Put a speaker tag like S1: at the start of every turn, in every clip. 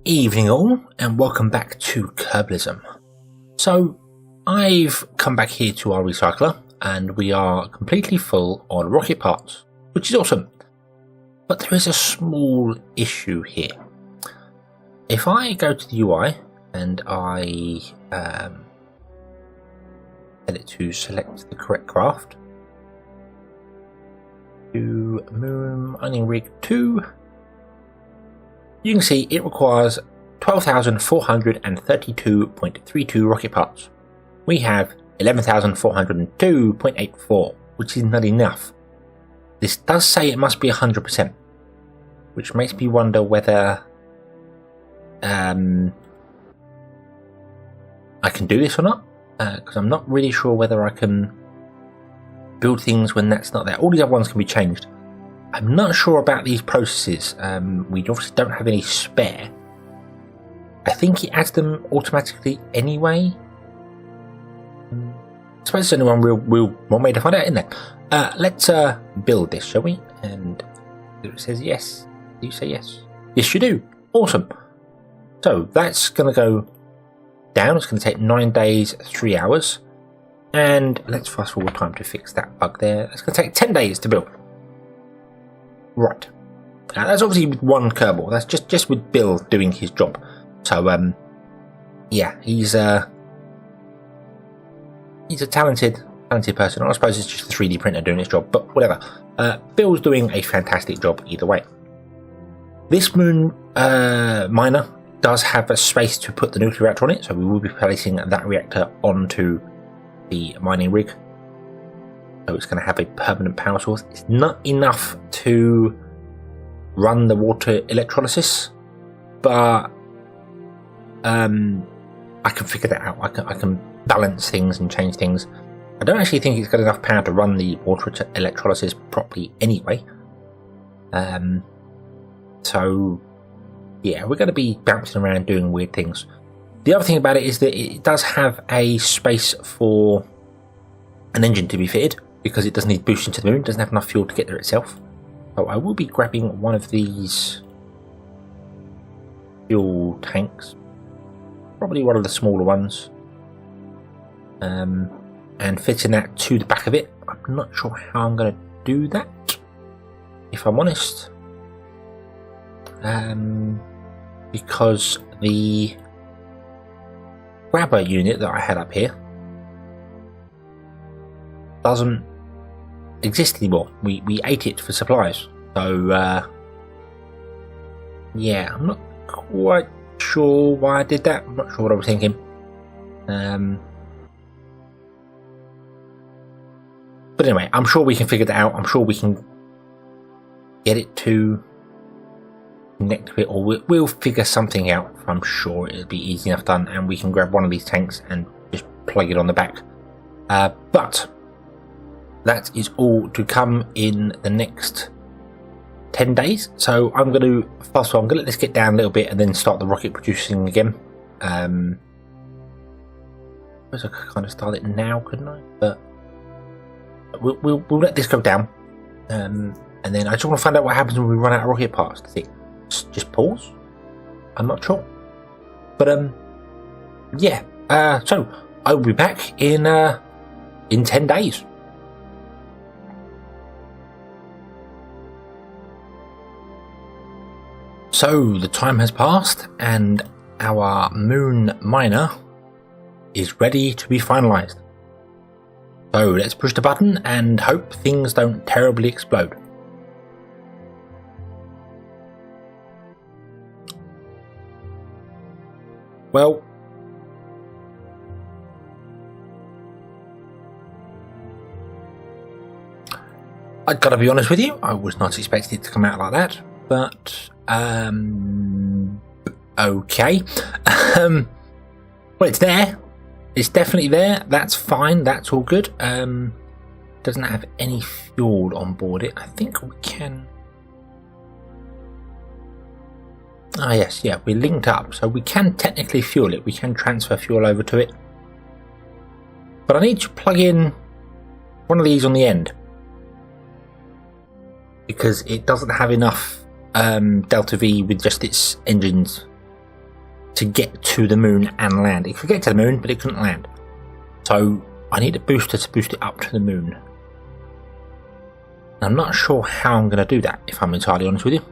S1: Evening all, and welcome back to Kerbalism. So, I've come back here to our recycler, and we are completely full on rocket parts, which is awesome. But there is a small issue here. If I go to the UI, and I set it to select the correct craft, to Mun Mining Rig 2, you can see it requires 12,432.32 rocket parts. We have 11,402.84, which is not enough. This does say it must be 100%, which makes me wonder whether I can do this or not, because I'm not really sure whether I can build things when that's not there. All these other ones can be changed. I'm not sure about these processes. We obviously don't have any spare. I think it adds them automatically anyway. I suppose there's only one real way to find out, isn't there? Let's build this, shall we? And it says yes. Do you say yes? Yes, you do. Awesome. So that's going to go down. It's going to take 9 days, 3 hours. And let's fast forward time to fix that bug there. It's going to take 10 days to build. Right. That's obviously with one Kerbal. That's just with Bill doing his job. So, yeah, he's a talented person. I suppose it's just a 3D printer doing its job, but whatever. Bill's doing a fantastic job either way. This Mun miner does have a space to put the nuclear reactor on it, so we will be placing that reactor onto the mining rig. So it's going to have a permanent power source. It's not enough to run the water electrolysis, but I can figure that out. I can balance things and change things. I don't actually think it's got enough power to run the water electrolysis properly anyway. So yeah, we're going to be bouncing around doing weird things. The other thing about it is that it does have a space for an engine to be fitted, because it doesn't need boosting to the moon. It doesn't have enough fuel to get there itself. So I will be grabbing one of these fuel tanks, probably one of the smaller ones, and fitting that to the back of it. I'm not sure how I'm going to do that, if I'm honest, because the grabber unit that I had up here doesn't exist anymore. We ate it for supplies. So yeah, I'm not quite sure why I did that. I'm not sure what I was thinking. But anyway, I'm sure we can figure that out. I'm sure we can get it to connect to it, or we'll figure something out. I'm sure it'll be easy enough done, and we can grab one of these tanks and just plug it on the back. But that is all to come in the next 10 days. So I'm going to fast forward. I'm going to let this get down a little bit and then start the rocket producing again. I suppose I could kind of start it now, couldn't I? But we'll let this go down. And then I just want to find out what happens when we run out of rocket parts. Does it just pause? I'm not sure. But yeah. So I will be back in 10 days. So the time has passed, and our Mun miner is ready to be finalized. So let's push the button and hope things don't terribly explode. Well, I gotta be honest with you, I was not expecting it to come out like that, but okay. Well, it's there. It's definitely there. That's fine. That's all good. Doesn't have any fuel on board it. I think we can. Ah, yes, yeah, we're linked up, so we can technically fuel it. We can transfer fuel over to it. But I need to plug in one of these on the end, because it doesn't have enough delta V with just its engines to get to the moon and land. It could get to the moon, but it couldn't land. So I need a booster to boost it up to the moon. I'm not sure how I'm going to do that, if I'm entirely honest with you.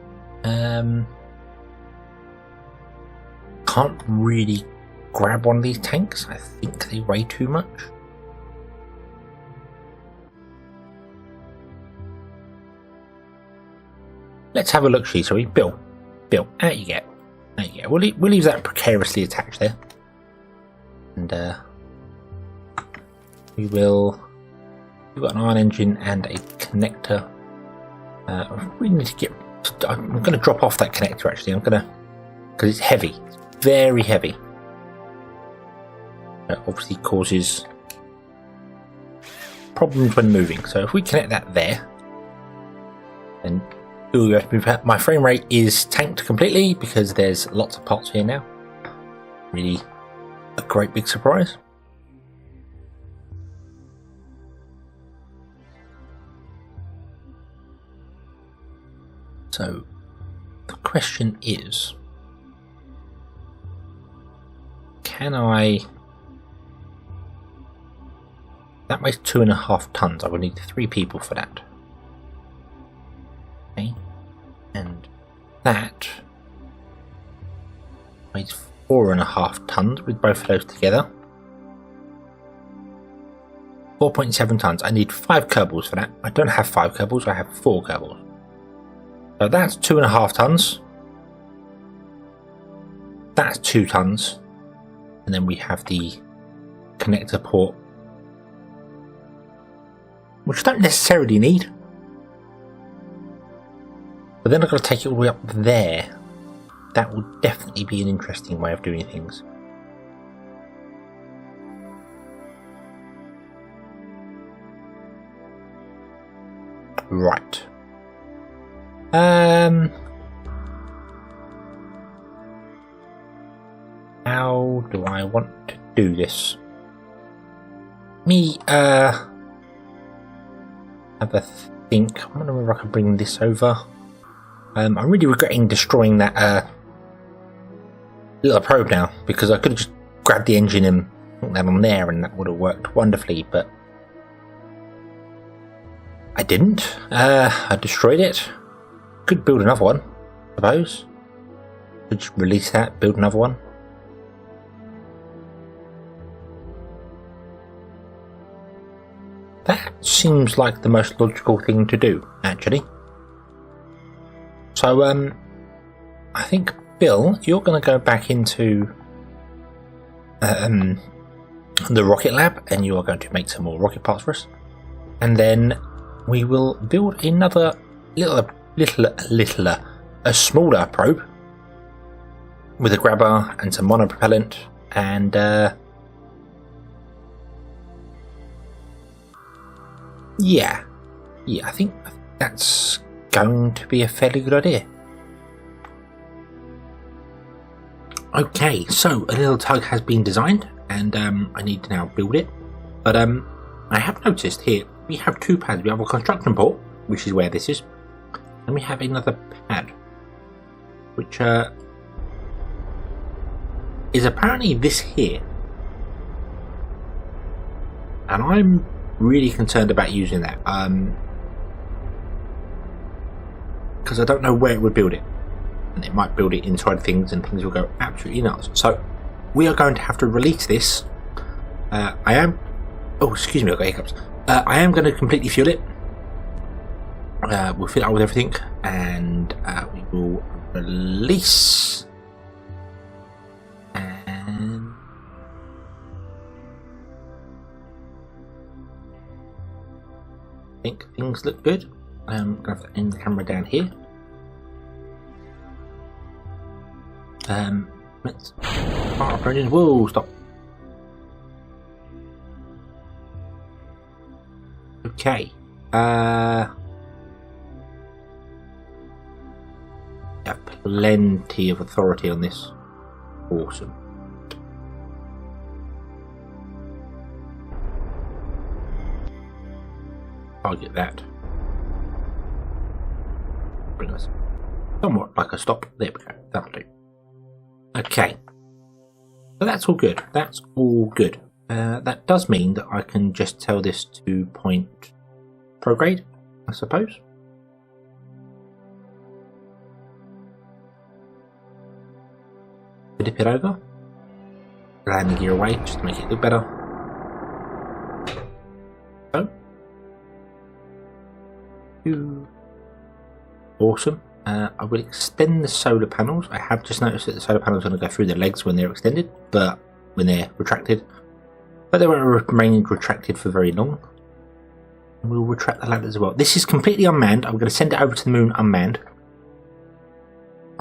S1: Can't really grab one of these tanks. I think they weigh too much. Let's have a look, shall we? Bill, out you get. Out you get. We'll leave that precariously attached there. And we've got an iron engine and a connector. We need to get. I'm going to drop off that connector actually. Because it's heavy. It's very heavy. It obviously causes problems when moving. So if we connect that there, then my frame rate is tanked completely because there's lots of parts here now. Really a great big surprise. So the question is, can I... That weighs 2.5 tons. I will need 3 people for that. Okay. And that weighs 4.5 tons with both of those together. 4.7 tons. I need 5 Kerbals for that. I don't have 5 Kerbals, I have 4 Kerbals. So that's 2.5 tons. That's 2 tons. And then we have the connector port, which I don't necessarily need. But then I've got to take it all the way up there. That would definitely be an interesting way of doing things. Right. How do I want to do this? Have a think. I wonder if I can bring this over. I'm really regretting destroying that little probe now, because I could have just grabbed the engine and put that on there and that would have worked wonderfully, but I didn't. I destroyed it. Could build another one, I suppose. Could just release that, build another one. That seems like the most logical thing to do, actually. So, I think, Bill, you're going to go back into the rocket lab, and you are going to make some more rocket parts for us. And then we will build another a smaller probe with a grabber and some monopropellant, and yeah, I think that's going to be a fairly good idea. Okay, so a little tug has been designed, and I need to now build it. But I have noticed here we have 2 pads. We have a construction port, which is where this is, and we have another pad, which is apparently this here. And I'm really concerned about using that, because I don't know where it would build it, and it might build it inside things and things will go absolutely nuts. So we are going to have to release this. Oh, excuse me, I've got hiccups. I am going to completely fuel it. We'll fill it up with everything, and we will release. And I think things look good. I'm going to have to end the camera down here. Let's fire up our engines. Whoa, stop. Okay. Have plenty of authority on this. Awesome. I'll get that. Bring us somewhat like a stop. There we go. That'll do. Okay. So that's all good. That's all good. That does mean that I can just tell this to point prograde, I suppose. Dip it over. Landing gear away just to make it look better. So. Awesome. I will extend the solar panels. I have just noticed that the solar panels are going to go through the legs when they're extended, but when they're retracted. But they won't remain retracted for very long. And we'll retract the ladder as well. This is completely unmanned. I'm going to send it over to the moon unmanned.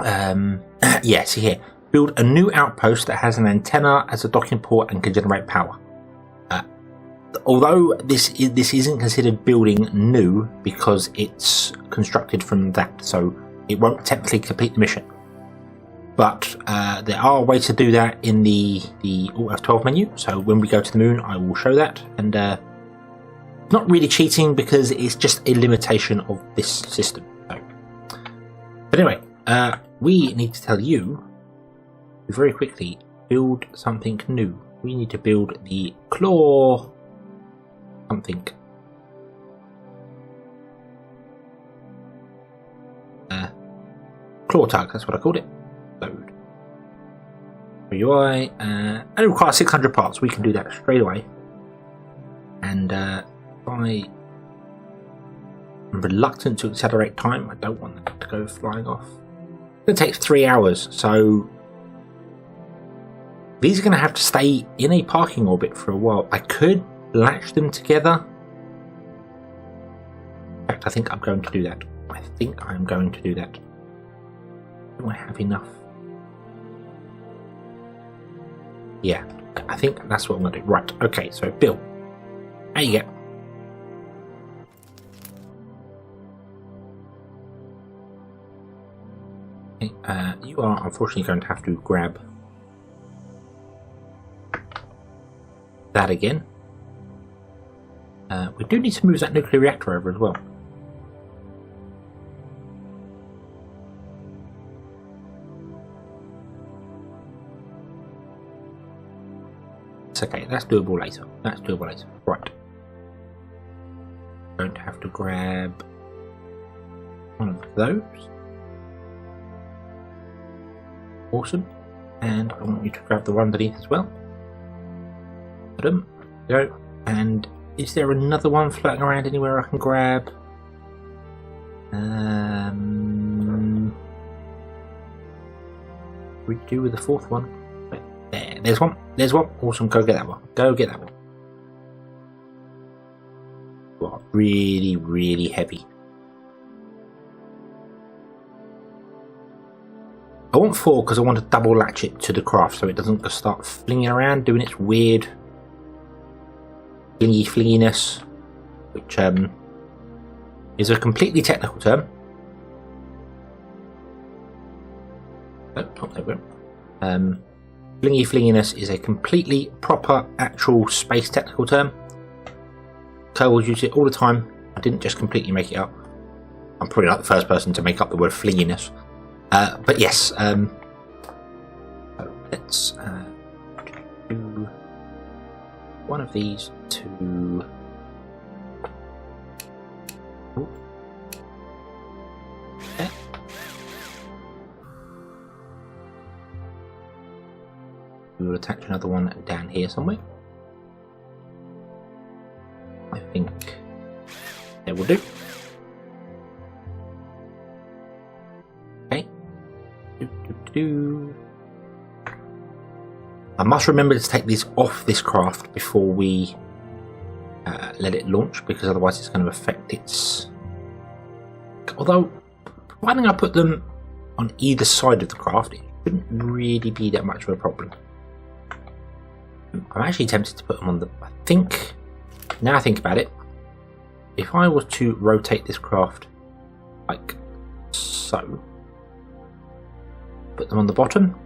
S1: Yeah, see here. Build a new outpost that has an antenna as a docking port and can generate power. Although this isn't considered building new because it's constructed from that, so it won't technically complete the mission. But there are ways to do that in the Alt F12 menu. So when we go to the moon, I will show that. And not really cheating because it's just a limitation of this system. So. But anyway, we need to tell you very quickly build something new. We need to build the claw something. Claw tug, that's what I called it. Load. UI, and it requires 600 parts. We can do that straight away. And I'm reluctant to accelerate time. I don't want that to go flying off. It takes 3 hours, so these are going to have to stay in a parking orbit for a while. I could latch them together. In fact, I think I'm going to do that. I think I'm going to do that. Do I have enough? Yeah, I think that's what I'm going to do. Right, okay, so Bill, how you get? Okay, you are unfortunately going to have to grab that again. We do need to move that nuclear reactor over as well. It's okay, that's doable later. That's doable later. Right. Going to have to grab one of those. Awesome. And I want you to grab the one underneath as well. Put them. Go. And is there another one floating around anywhere I can grab? We do with the fourth one. There's one. There's one. Awesome. Go get that one. Go get that one. Well, really, really heavy. I want 4 because I want to double latch it to the craft so it doesn't just start flinging around, doing its weird flinginess, which is a completely technical term. Oh, not there we go. Flinginess is a completely proper, actual space technical term. Kerbals use it all the time. I didn't just completely make it up. I'm probably not the first person to make up the word flinginess. But yes, let's do one of these to... Okay. We will attach another one down here somewhere. I think that will do. Okay. I must remember to take these off this craft before we let it launch, because otherwise it's going to affect its... Although, providing I put them on either side of the craft, it shouldn't really be that much of a problem. I'm actually tempted to put them on the... I think, now I think about it, if I was to rotate this craft like so, put them on the bottom,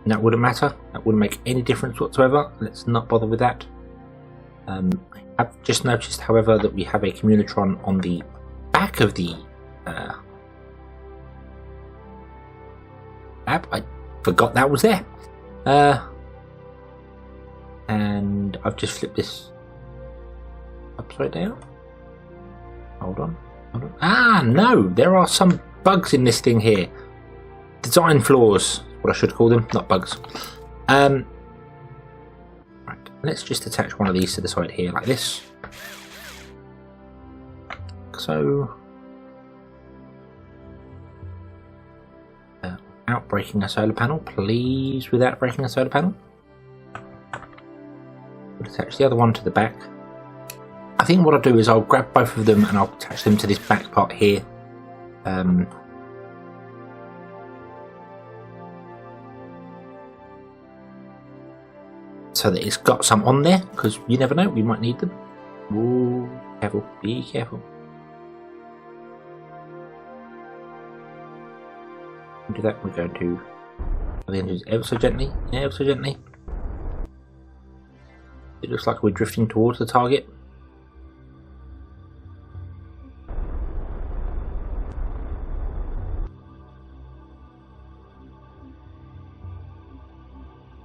S1: and that wouldn't matter, that wouldn't make any difference whatsoever. Let's not bother with that. I have just noticed, however, that we have a communitron on the back of the tab. I forgot that was there. And I've just flipped this upside down. Hold on. Ah, no, there are some bugs in this thing here. Design flaws, what I should call them, not bugs. Right, let's just attach one of these to the side here like this. So, without breaking a solar panel, please, without breaking a solar panel. We'll attach the other one to the back. I think what I'll do is I'll grab both of them and I'll attach them to this back part here. So that it's got some on there, because you never know, we might need them. Ooh, careful, be careful. Do that, we're going to the engines ever so gently, ever so gently. It looks like we're drifting towards the target.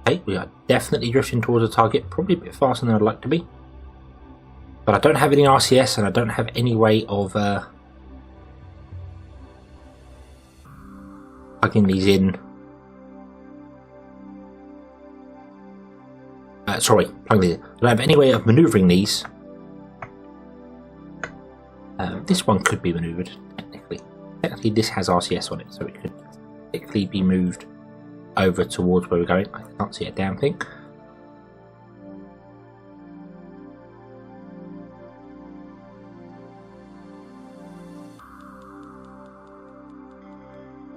S1: Okay, we are definitely drifting towards the target, probably a bit faster than I'd like to be. But I don't have any RCS and I don't have any way of plugging these in. Plugging these in. I don't have any way of manoeuvring these. This one could be manoeuvred, technically. Technically this has RCS on it, so it could technically be moved over towards where we're going. I can't see a damn thing.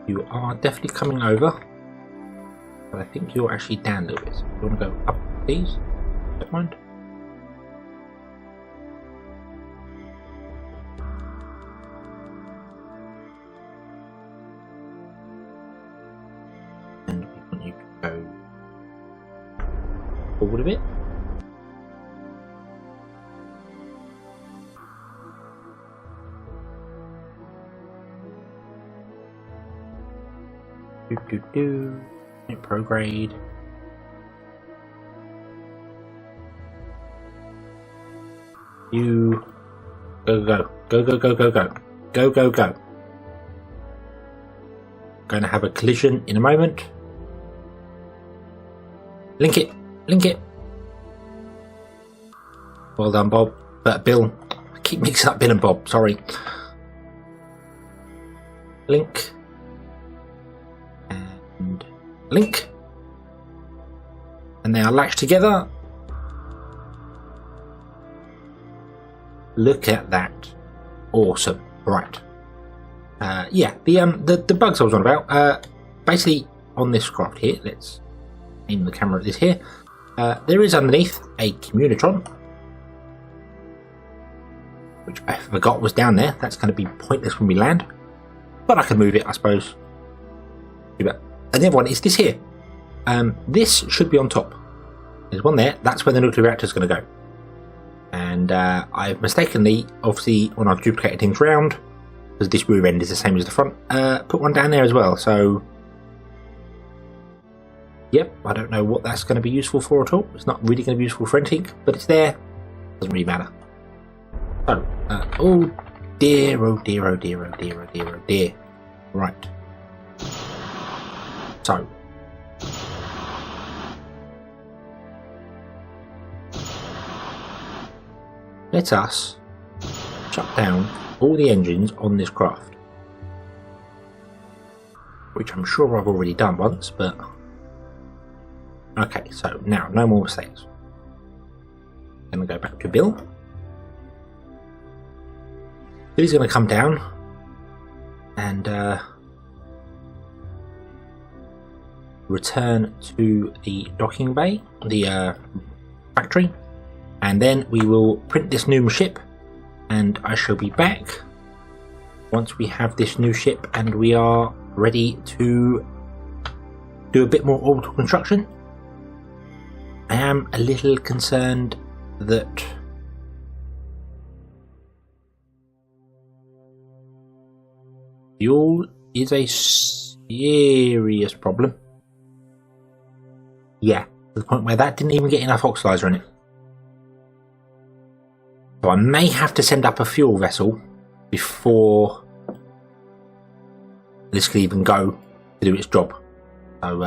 S1: You are definitely coming over, but I think you're actually down a little bit. So you want to go up, please? Don't mind. And we want you to go forward a bit. Prograde. You go. Going to have a collision in a moment. Link it. Well done, Bob. Bill. I keep mixing up Bill and Bob. Sorry. Link. Link, and they are latched together. Look at that, awesome. Right, yeah, the bugs I was on about. Basically, on this craft here, let's aim the camera at this here. There is underneath a communitron, which I forgot was down there. That's going to be pointless when we land, but I can move it, I suppose. And the other one is this here. This should be on top. There's one there. That's where the nuclear reactor is going to go. And I've mistakenly, obviously, when I've duplicated things round, because this rear end is the same as the front, put one down there as well. So, yep, I don't know what that's going to be useful for at all. It's not really going to be useful for anything, but it's there. Doesn't really matter. So, oh dear. Right. So, let us shut down all the engines on this craft, which I'm sure I've already done once, but okay, so now no more mistakes. I'm going to go back to Bill. Bill's going to come down and return to the docking bay, the factory, and then we will print this new ship, and I shall be back once we have this new ship and we are ready to do a bit more orbital construction. I am a little concerned that fuel is a serious problem. Yeah, to the point where that didn't even get enough oxidizer in it. So I may have to send up a fuel vessel before this can even go to do its job. So,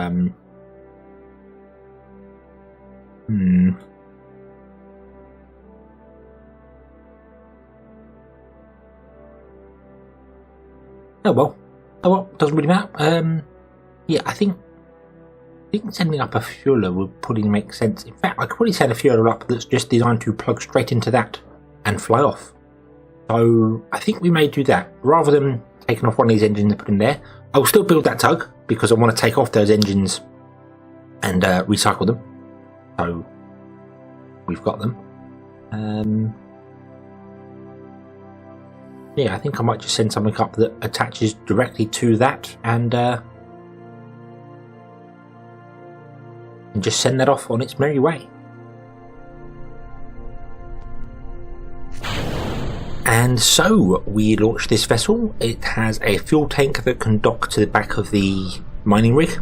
S1: Oh well, doesn't really matter. Yeah, I think sending up a fueler would probably make sense. In fact, I could probably send a fueler up that's just designed to plug straight into that and fly off. So I think we may do that rather than taking off one of these engines and put in there. I will still build that tug because I want to take off those engines and recycle them. So we've got them. Yeah, I think I might just send something up that attaches directly to that and just send that off on its merry way. And so we launched this vessel. It has a fuel tank that can dock to the back of the mining rig.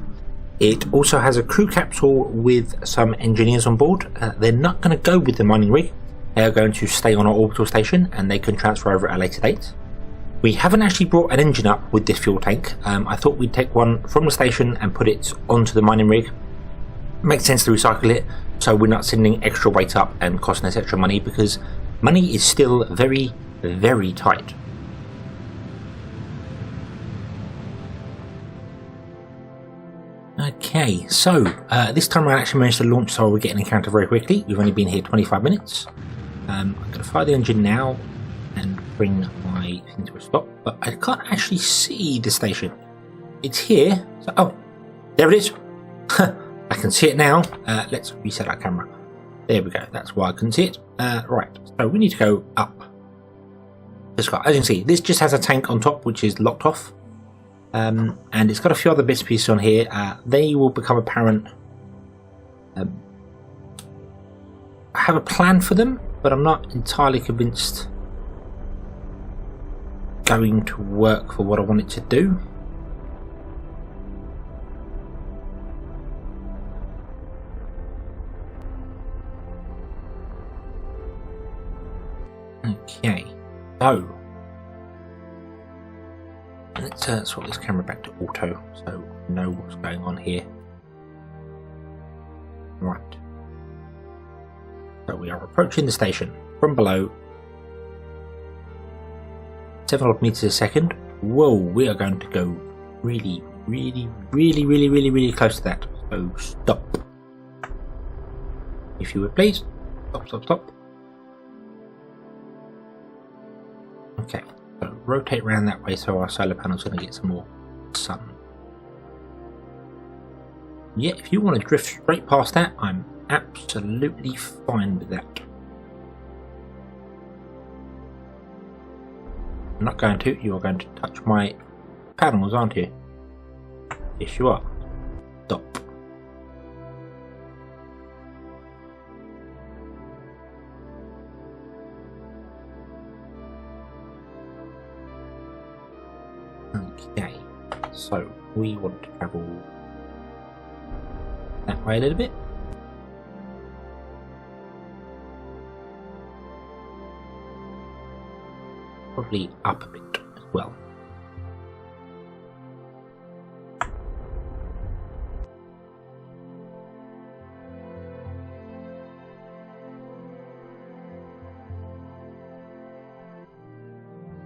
S1: It also has a crew capsule with some engineers on board. They're not going to go with the mining rig. They are going to stay on our orbital station and they can transfer over at a later date. We haven't actually brought an engine up with this fuel tank. I thought we'd take one from the station and put it onto the mining rig. Makes sense to recycle it, so we're not sending extra weight up and costing us extra money because money is still very, very tight. Okay, so this time I actually managed to launch, so we're getting an encounter very quickly. We've only been here 25 minutes. I'm going to fire the engine now and bring my thing to a stop, but I can't actually see the station. It's here. So, oh, there it is. I can see it now. Let's reset our camera. There we go. That's why I couldn't see it. Right, so we need to go up. As you can see, this just has a tank on top, which is locked off. And it's got a few other bits and pieces on here. They will become apparent. I have a plan for them, but I'm not entirely convinced going to work for what I want it to do. Okay, so let's swap this camera back to auto so we know what's going on here. Right, so we are approaching the station from below. 700 meters a second. Whoa, we are going to go really close to that. So stop, if you would please. Stop. Okay, so rotate around that way so our solar panel's going to get some more sun. Yeah, if you want to drift straight past that, I'm absolutely fine with that. I'm not going to. You are going to touch my panels, aren't you? Yes, you are. Stop. Okay, so we want to travel that way a little bit. Probably up a bit as well.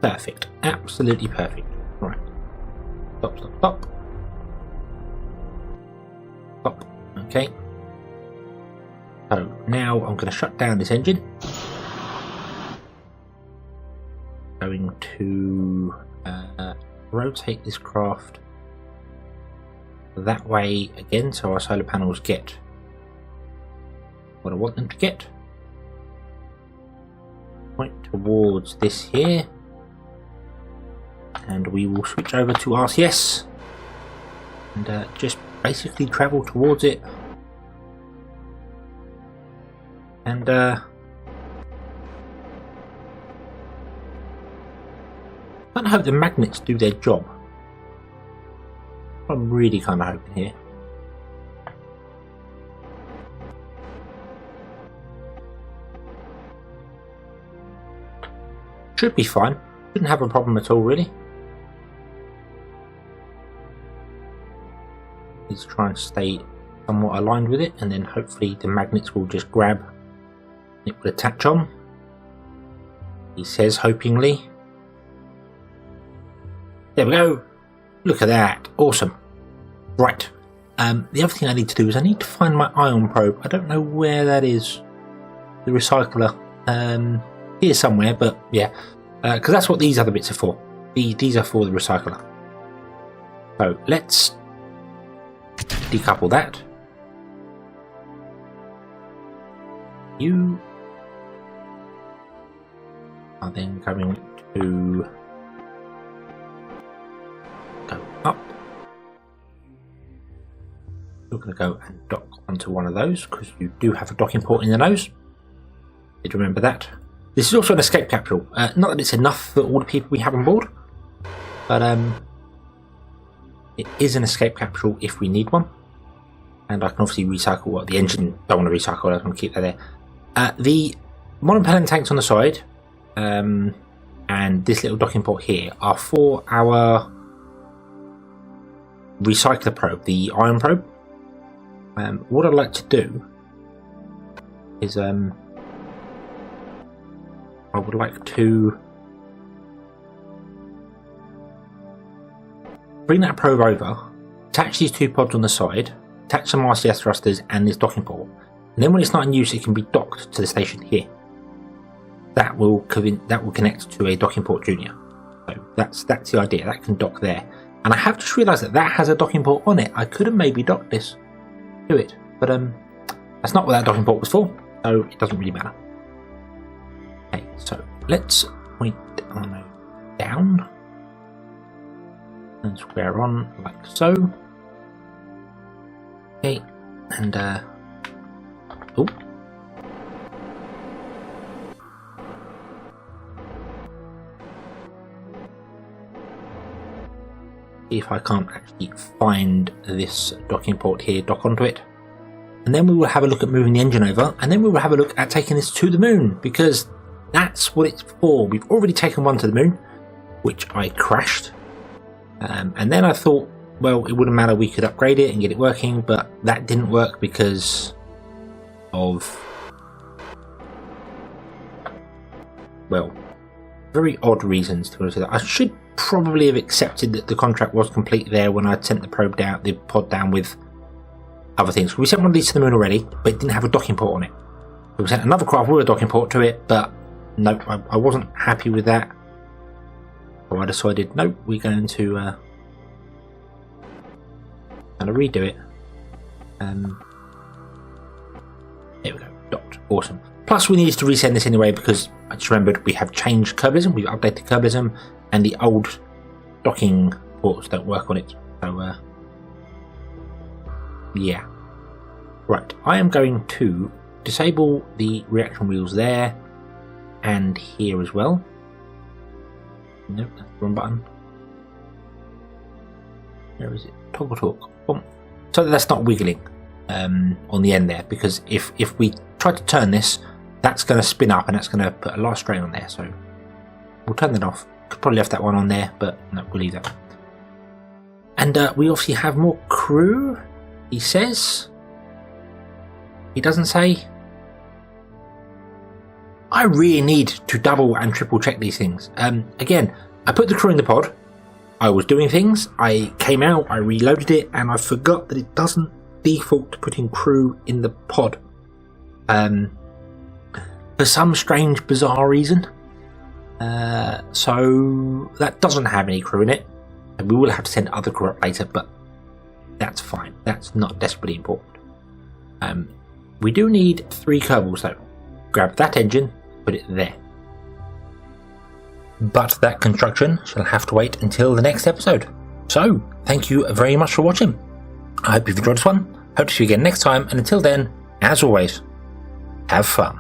S1: Perfect, absolutely perfect. Right. Stop. Okay. So now I'm going to shut down this engine. Going to rotate this craft that way again so our solar panels get what I want them to get. Point towards this here. And we will switch over to RCS and just basically travel towards it and I can't hope the magnets do their job. I'm really kind of hoping here. Should be fine. Shouldn't have a problem at all, really. Let's try and stay somewhat aligned with it, and then hopefully the magnets will just grab and it will attach on. He says hopingly. There we go. Look at that. Awesome. Right. The other thing I need to do is I need to find my ion probe. I don't know where that is. The recycler. Here somewhere, but yeah. Because that's what these other bits are for. These are for the recycler. So let's decouple that. You are then going to go up. You're going to go and dock onto one of those because you do have a docking port in the nose. Did you remember that? This is also an escape capsule. Not that it's enough for all the people we have on board, but it is an escape capsule if we need one. And I can obviously recycle what the engine don't want to recycle. I can keep that there. The monopellet tanks on the side and this little docking port here are for our recycler probe, the ion probe. What I'd like to do is I would like to bring that probe over, attach these two pods on the side, attach some RCS thrusters and this docking port, and then when it's not in use it can be docked to the station here. That will connect to a docking port junior. So that's the idea. That can dock there. And I have just realised that has a docking port on it. I could have maybe docked this to it, but that's not what that docking port was for, so it doesn't really matter. Okay, so let's point on down and square on like so. Okay, and oh, see if I can't actually find this docking port here, dock onto it, and then we will have a look at moving the engine over, and then we will have a look at taking this to the moon, because that's what it's for. We've already taken one to the moon, which I crashed, and then I thought, well, it wouldn't matter, we could upgrade it and get it working, but that didn't work because of, well, very odd reasons, to be honest with you. I should probably have accepted that the contract was complete there when I sent the probe down, the pod down with other things. We sent one of these to the moon already, but it didn't have a docking port on it. So we sent another craft with a docking port to it, but no, I wasn't happy with that. So I decided, no, we're going to redo it. There we go, docked. Awesome. Plus we needed to resend this anyway because I just remembered we have changed Kerbalism, we've updated Kerbalism, and the old docking ports don't work on it. So yeah. Right, I am going to disable the reaction wheels there and here as well. Nope, that's the wrong button. Where is it? Toggle torque. Boom. So that that's not wiggling on the end there, because if we try to turn this, that's going to spin up and that's going to put a lot of strain on there. So we'll turn that off. Could probably left that one on there, but no, we'll leave that. And we obviously have more crew, he says. He doesn't say. I really need to double and triple check these things. Again, I put the crew in the pod. I was doing things. I came out, I reloaded it, and I forgot that it doesn't default to putting crew in the pod. For some strange, bizarre reason. So that doesn't have any crew in it. And we will have to send other crew up later, but that's fine. That's not desperately important. We do need 3 Kerbals though. Grab that engine, put it there. But that construction shall have to wait until the next episode. So, thank you very much for watching. I hope you've enjoyed this one. Hope to see you again next time, and until then, as always, have fun.